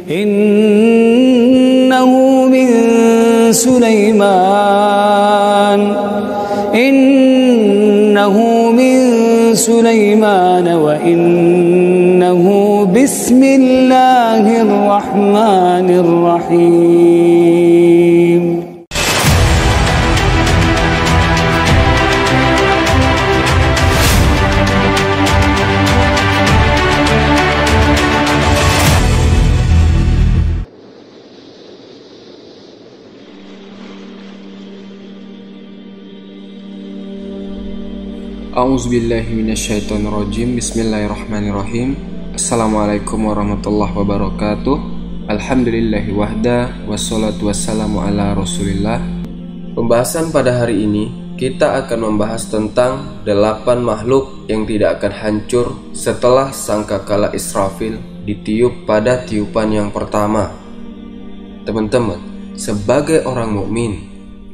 innahu min Sulaiman wa innahu bismillahirrahmanirrahim. A'udzubillahi minasyaitonirrajim. Bismillahirrahmanirrahim. Assalamualaikum warahmatullahi wabarakatuh. Alhamdulillahi wahda, wassalatu wassalamu ala rasulillah. Pembahasan pada hari ini kita akan membahas tentang 8 makhluk yang tidak akan hancur setelah sangkakala Israfil ditiup pada tiupan yang pertama. Teman-teman, sebagai orang mukmin,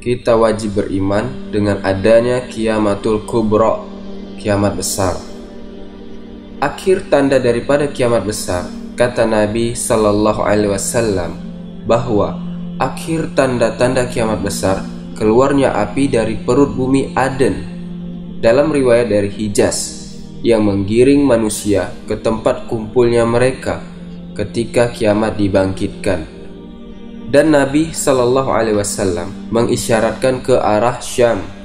kita wajib beriman dengan adanya kiamatul kubra, kiamat besar. Akhir tanda daripada kiamat besar, kata Nabi Sallallahu Alaihi Wasallam, bahwa akhir tanda-tanda kiamat besar keluarnya api dari perut bumi Aden, dalam riwayat dari Hijaz, yang menggiring manusia ke tempat kumpulnya mereka ketika kiamat dibangkitkan. Dan Nabi Sallallahu Alaihi Wasallam mengisyaratkan ke arah Syam.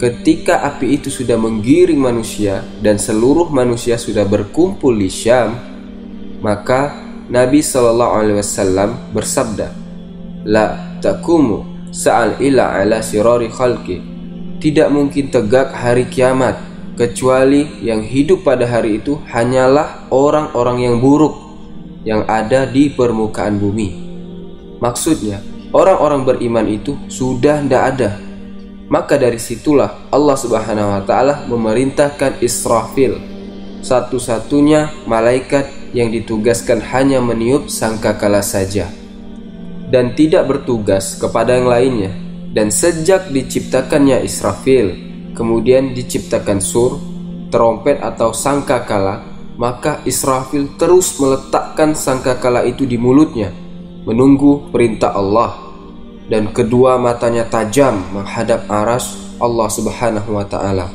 Ketika api itu sudah menggiring manusia dan seluruh manusia sudah berkumpul di Syam, maka Nabi Sallallahu Alaihi Wasallam bersabda, "La takumu sa'al ila ala sirari khalqi." Tidak mungkin tegak hari kiamat kecuali yang hidup pada hari itu hanyalah orang-orang yang buruk yang ada di permukaan bumi. Maksudnya, orang-orang beriman itu sudah tidak ada. Maka dari situlah Allah Subhanahu wa Ta'ala memerintahkan Israfil, satu-satunya malaikat yang ditugaskan hanya meniup sangkakala saja dan tidak bertugas kepada yang lainnya. Dan sejak diciptakannya Israfil, kemudian diciptakan sur, trompet atau sangkakala, maka Israfil terus meletakkan sangkakala itu di mulutnya, menunggu perintah Allah. Dan kedua matanya tajam menghadap arsy Allah Subhanahu wa Ta'ala.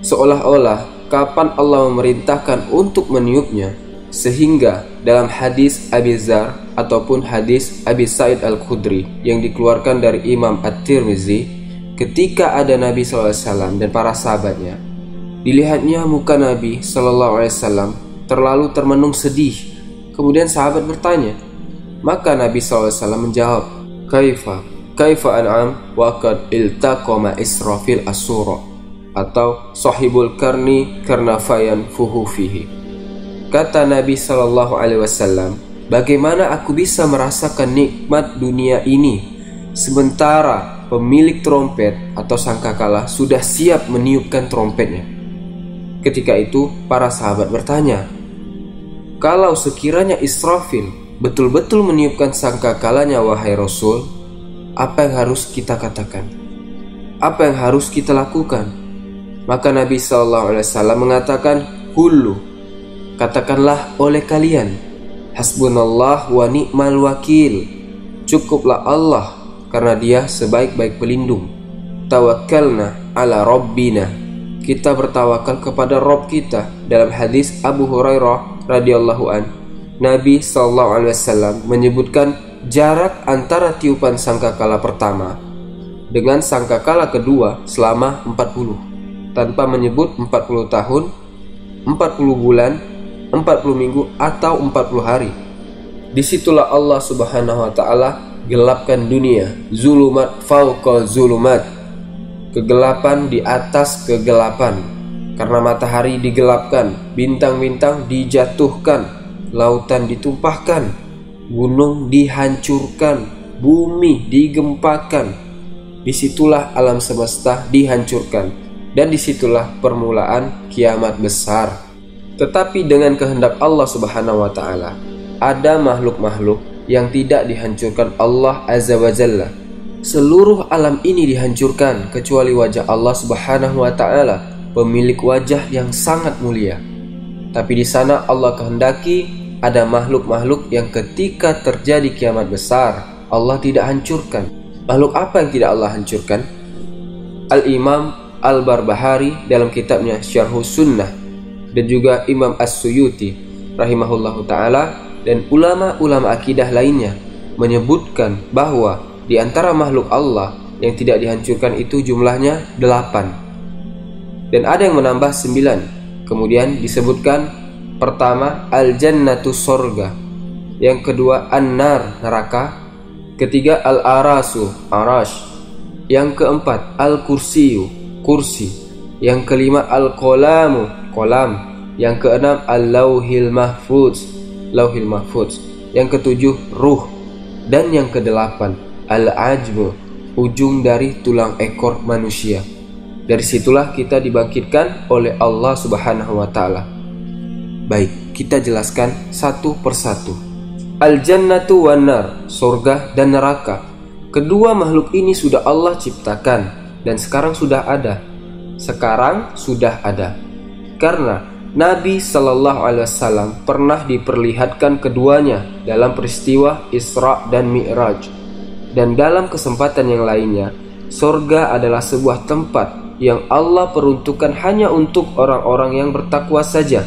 Seolah-olah kapan Allah memerintahkan untuk meniupnya, sehingga dalam hadis Abi Dzar ataupun hadis Abi Sa'id Al-Khudri yang dikeluarkan dari Imam At-Tirmizi, ketika ada Nabi SAW dan para sahabatnya, dilihatnya muka Nabi SAW terlalu termenung sedih. Kemudian sahabat bertanya, maka Nabi SAW menjawab, Kaifa an'am wa qad iltaqama Israfil as-sura, atau sahibul karni karnafayan fuhu fihi. Kata Nabi Sallallahu Alaihi Wasallam, bagaimana aku bisa merasakan nikmat dunia ini sementara pemilik trompet atau sangkakala sudah siap meniupkan trompetnya. Ketika itu para sahabat bertanya, kalau sekiranya Israfil betul-betul meniupkan sangkakalanya, wahai Rasul, apa yang harus kita katakan? Apa yang harus kita lakukan? Maka Nabi SAW mengatakan, Hulu, katakanlah oleh kalian, Hasbunallah wa ni'mal wakil, cukuplah Allah karena dia sebaik-baik pelindung. Tawakkalna ala Rabbina, kita bertawakal kepada Rabb kita. Dalam hadis Abu Hurairah radhiyallahu an, Nabi SAW menyebutkan jarak antara tiupan sangkakala pertama dengan sangkakala kedua selama 40, tanpa menyebut 40 tahun, 40 bulan, 40 minggu, atau 40 hari. Disitulah Allah Subhanahu wa Ta'ala gelapkan dunia, zulumat fauqa zulumat, kegelapan di atas kegelapan, karena matahari digelapkan, bintang-bintang dijatuhkan, lautan ditumpahkan, gunung dihancurkan, bumi digempakan. Disitulah alam semesta dihancurkan, dan disitulah permulaan kiamat besar. Tetapi dengan kehendak Allah Subhanahu wa Ta'ala, ada makhluk-makhluk yang tidak dihancurkan Allah Azza wa Jalla. Seluruh alam ini dihancurkan kecuali wajah Allah Subhanahu wa Ta'ala, pemilik wajah yang sangat mulia. Tapi di sana Allah kehendaki ada makhluk-makhluk yang ketika terjadi kiamat besar Allah tidak hancurkan. Makhluk apa yang tidak Allah hancurkan? Al-Imam Al-Barbahari dalam kitabnya Syarhus Sunnah dan juga Imam As-Suyuti rahimahullahu ta'ala dan ulama-ulama akidah lainnya menyebutkan bahwa di antara makhluk Allah yang tidak dihancurkan itu jumlahnya 8 dan ada yang menambah 9. Kemudian disebutkan pertama al-jannatu sorga, yang kedua an-nar neraka, ketiga al-arasu arash, yang keempat al-kursiyu kursi, yang kelima al-qalamu kolam, yang keenam al-lauhil mahfuz lauhil mahfuz, yang ketujuh ruh, dan yang kedelapan al-ajmu ujung dari tulang ekor manusia. Dari situlah kita dibangkitkan oleh Allah Subhanahu wa ta'ala. Baik, kita jelaskan satu persatu. Al-jannatu wan nar, surga dan neraka. Kedua makhluk ini sudah Allah ciptakan dan sekarang sudah ada. Karena Nabi Sallallahu Alaihi Wasallam pernah diperlihatkan keduanya dalam peristiwa Isra dan Mi'raj. Dan dalam kesempatan yang lainnya, surga adalah sebuah tempat yang Allah peruntukkan hanya untuk orang-orang yang bertakwa saja,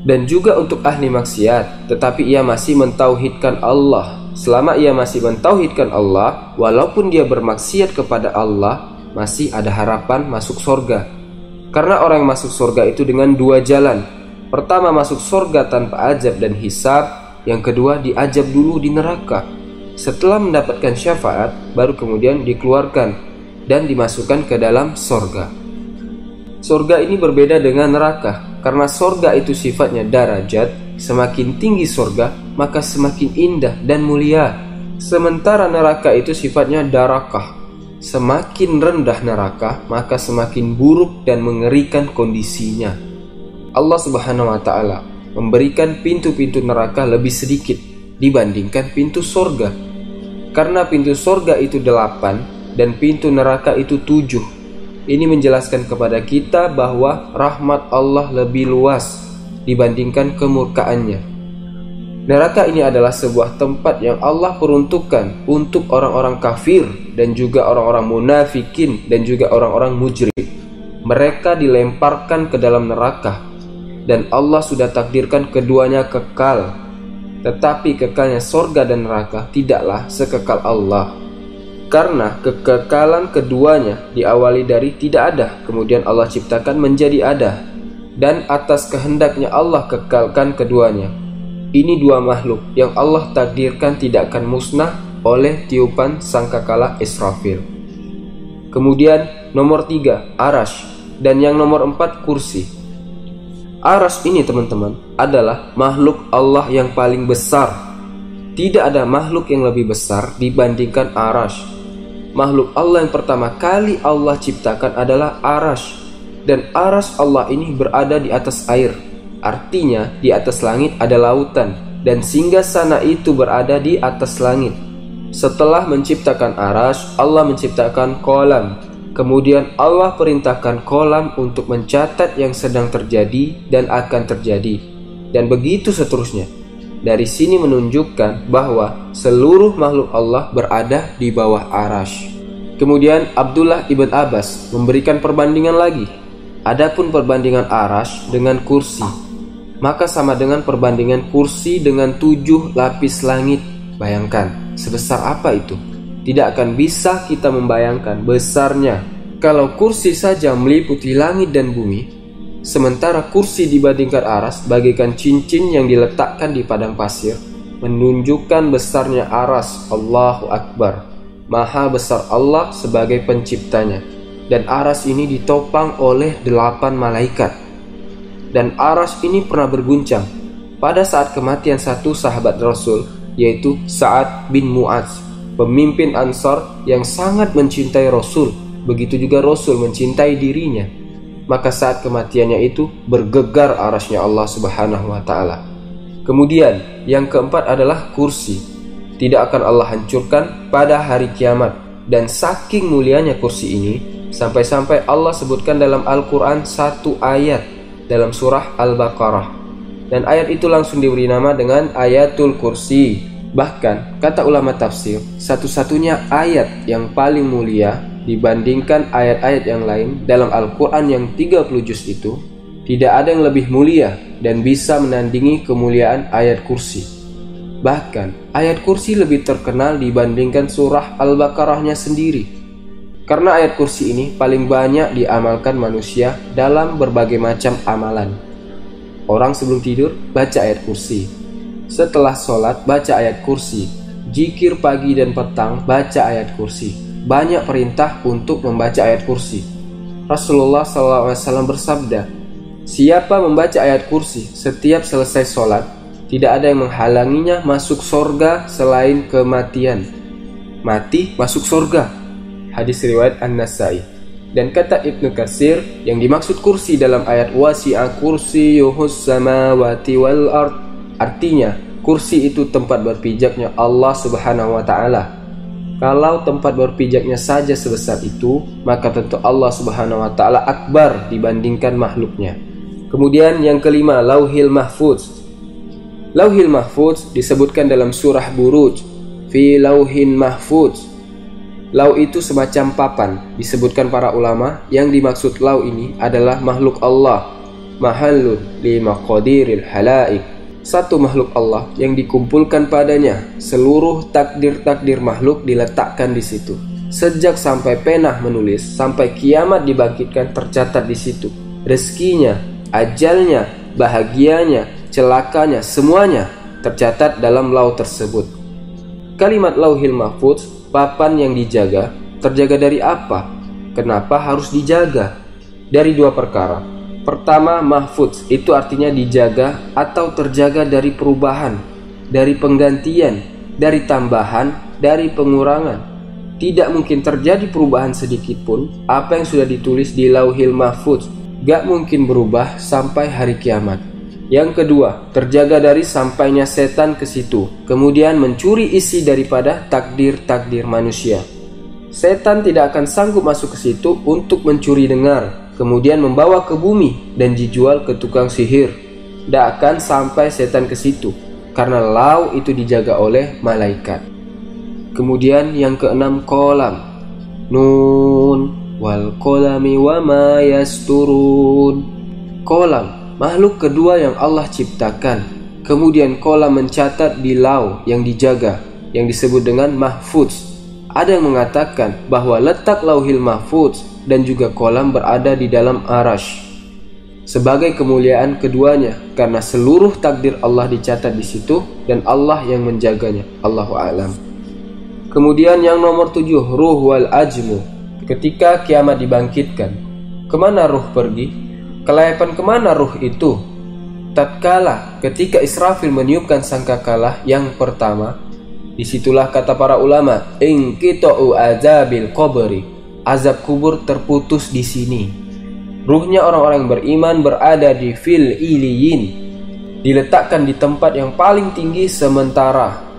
dan juga untuk ahli maksiat, tetapi ia masih mentauhidkan Allah. Selama ia masih mentauhidkan Allah, walaupun dia bermaksiat kepada Allah, masih ada harapan masuk surga. Karena orang yang masuk surga itu dengan dua jalan. Pertama, masuk surga tanpa azab dan hisab. Yang kedua, diazab dulu di neraka. Setelah mendapatkan syafaat, baru kemudian dikeluarkan dan dimasukkan ke dalam surga. Surga ini berbeda dengan neraka, karena surga itu sifatnya darajat. Semakin tinggi surga, maka semakin indah dan mulia. Sementara neraka itu sifatnya darakah. Semakin rendah neraka, maka semakin buruk dan mengerikan kondisinya. Allah Subhanahu wa ta'ala memberikan pintu-pintu neraka lebih sedikit dibandingkan pintu surga. Karena pintu surga itu 8 dan pintu neraka itu 7. Ini menjelaskan kepada kita bahwa rahmat Allah lebih luas dibandingkan kemurkaannya. Neraka ini adalah sebuah tempat yang Allah peruntukkan untuk orang-orang kafir dan juga orang-orang munafikin dan juga orang-orang mujrim. Mereka dilemparkan ke dalam neraka dan Allah sudah takdirkan keduanya kekal. Tetapi kekalnya surga dan neraka tidaklah sekekal Allah. Karena kekekalan keduanya diawali dari tidak ada, kemudian Allah ciptakan menjadi ada, dan atas kehendaknya Allah kekalkan keduanya. Ini dua makhluk yang Allah takdirkan tidak akan musnah oleh tiupan sangkakala Israfil. Kemudian nomor 3 Arash, dan yang nomor 4 kursi. Arash ini teman-teman adalah makhluk Allah yang paling besar. Tidak ada makhluk yang lebih besar dibandingkan Arash. Makhluk Allah yang pertama kali Allah ciptakan adalah Arash. Dan Arash Allah ini berada di atas air. Artinya di atas langit ada lautan, dan singgasana itu berada di atas langit. Setelah menciptakan Arash, Allah menciptakan kolam. Kemudian Allah perintahkan kolam untuk mencatat yang sedang terjadi dan akan terjadi, dan begitu seterusnya. Dari sini menunjukkan bahwa seluruh makhluk Allah berada di bawah Arash. Kemudian Abdullah ibn Abbas memberikan perbandingan lagi. Adapun perbandingan Arash dengan kursi, maka sama dengan perbandingan kursi dengan 7 lapis langit. Bayangkan sebesar apa itu. Tidak akan bisa kita membayangkan besarnya. Kalau kursi saja meliputi langit dan bumi, sementara kursi dibandingkan Arash bagaikan cincin yang diletakkan di padang pasir, menunjukkan besarnya Arash. Allahu Akbar. Maha besar Allah sebagai penciptanya. Dan Arash ini ditopang oleh 8 malaikat. Dan Arash ini pernah berguncang pada saat kematian satu sahabat Rasul, yaitu Sa'ad bin Mu'adz, pemimpin Ansar yang sangat mencintai Rasul. Begitu juga Rasul mencintai dirinya. Maka saat kematiannya itu bergegar Arasy-Nya Allah Subhanahu wa ta'ala. Kemudian yang keempat adalah kursi. Tidak akan Allah hancurkan pada hari kiamat. Dan saking mulianya kursi ini, sampai-sampai Allah sebutkan dalam Al-Quran satu ayat dalam surah Al-Baqarah. dan ayat itu langsung diberi nama dengan Ayatul Kursi. Bahkan kata ulama tafsir, satu-satunya ayat yang paling mulia dibandingkan ayat-ayat yang lain dalam Al-Quran yang 30 juz itu, tidak ada yang lebih mulia dan bisa menandingi kemuliaan ayat kursi. Bahkan ayat kursi lebih terkenal dibandingkan surah Al-Baqarahnya sendiri, karena ayat kursi ini paling banyak diamalkan manusia dalam berbagai macam amalan. Orang sebelum tidur baca ayat kursi, setelah sholat baca ayat kursi, zikir pagi dan petang baca ayat kursi. Banyak perintah untuk membaca ayat kursi. Rasulullah SAW bersabda, siapa membaca ayat kursi setiap selesai sholat, tidak ada yang menghalanginya masuk surga selain kematian. Mati masuk surga. Hadis riwayat An-Nasai. Dan kata Ibnu Katsir, yang dimaksud kursi dalam ayat wasi'a kursiyuhus samawati wal ard, artinya kursi itu tempat berpijaknya Allah Subhanahu wa taala. Kalau tempat berpijaknya saja sebesar itu, maka tentu Allah Subhanahu wa taala akbar dibandingkan makhluknya. Kemudian yang kelima, Lauhil Mahfuz. Lauhil Mahfuz disebutkan dalam surah Buruj, fi lauhin mahfuz. Lau itu semacam papan. Disebutkan para ulama, yang dimaksud lau ini adalah makhluk Allah, mahallun li maqadiril halaik, satu makhluk Allah yang dikumpulkan padanya seluruh takdir-takdir makhluk diletakkan di situ. Sejak sampai penah menulis sampai kiamat dibangkitkan tercatat di situ. Rezekinya, ajalnya, bahagianya, celakanya, semuanya tercatat dalam lau tersebut. Kalimat Lauhil Mahfuz, papan yang dijaga, terjaga dari apa? Kenapa harus dijaga? Dari dua perkara. Pertama, mahfuz itu artinya dijaga atau terjaga dari perubahan, dari penggantian, dari tambahan, dari pengurangan. Tidak mungkin terjadi perubahan sedikit pun. Apa yang sudah ditulis di Lauhil Mahfuz gak mungkin berubah sampai hari kiamat. Yang kedua, terjaga dari sampainya setan ke situ, kemudian mencuri isi daripada takdir-takdir manusia. Setan tidak akan sanggup masuk ke situ untuk mencuri dengar, kemudian membawa ke bumi dan dijual ke tukang sihir. Tidak akan sampai setan ke situ, karena lau itu dijaga oleh malaikat. Kemudian yang keenam, kolam. Nun wal kolami wa ma yasturun. Kolam, makhluk kedua yang Allah ciptakan. Kemudian kolam mencatat di lau yang dijaga, yang disebut dengan mahfuz. Ada yang mengatakan bahwa letak Lauhil Mahfuz dan juga kolam berada di dalam arash sebagai kemuliaan keduanya, karena seluruh takdir Allah dicatat di situ dan Allah yang menjaganya. Allahu a'lam. Kemudian yang nomor 7, ruh wal ajmu. Ketika kiamat dibangkitkan, kemana ruh pergi? Kelayapan kemana ruh itu? Tatkala ketika Israfil meniupkan sangkakala yang pertama, disitulah kata para ulama, inqita'u azabil qabri, azab kubur terputus di sini. Ruhnya orang-orang yang beriman berada di fil iliyin, diletakkan di tempat yang paling tinggi sementara.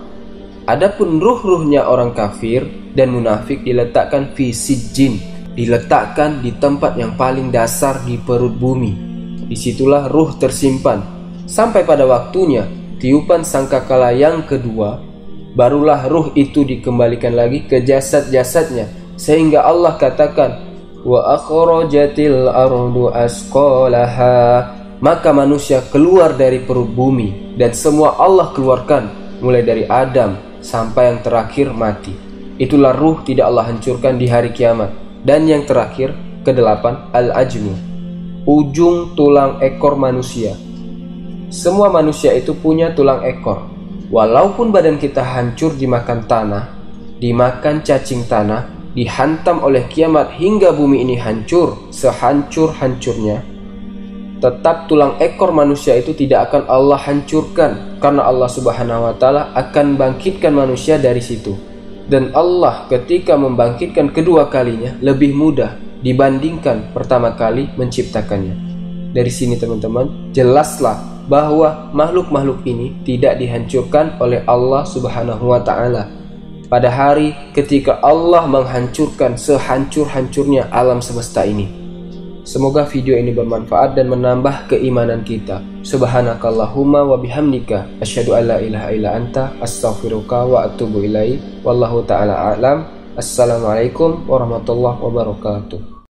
Adapun ruh-ruhnya orang kafir dan munafik diletakkan fi sijjin, diletakkan di tempat yang paling dasar di perut bumi. Disitulah ruh tersimpan sampai pada waktunya tiupan sangkakala yang kedua, barulah ruh itu dikembalikan lagi ke jasad-jasadnya, sehingga Allah katakan wa akhrajatil ardu asqalaha, maka manusia keluar dari perut bumi dan semua Allah keluarkan, mulai dari Adam sampai yang terakhir mati. Itulah ruh tidak Allah hancurkan di hari kiamat. Dan yang terakhir, ke-8, al-ajmu, ujung tulang ekor manusia. Semua manusia itu punya tulang ekor. Walaupun badan kita hancur dimakan tanah, dimakan cacing tanah, dihantam oleh kiamat hingga bumi ini hancur sehancur-hancurnya, tetap tulang ekor manusia itu tidak akan Allah hancurkan, karena Allah Subhanahu wa ta'ala akan bangkitkan manusia dari situ. Dan Allah ketika membangkitkan kedua kalinya lebih mudah dibandingkan pertama kali menciptakannya. Dari sini teman-teman, jelaslah bahwa makhluk-makhluk ini tidak dihancurkan oleh Allah Subhanahu wa ta'ala pada hari ketika Allah menghancurkan sehancur-hancurnya alam semesta ini. Semoga video ini bermanfaat dan menambah keimanan kita. Subhanakallahumma wa bihamdika asyhadu an la ilaha illa anta astaghfiruka wa atubu ilaik. Wallahu taala a'lam. Assalamualaikum warahmatullahi wabarakatuh.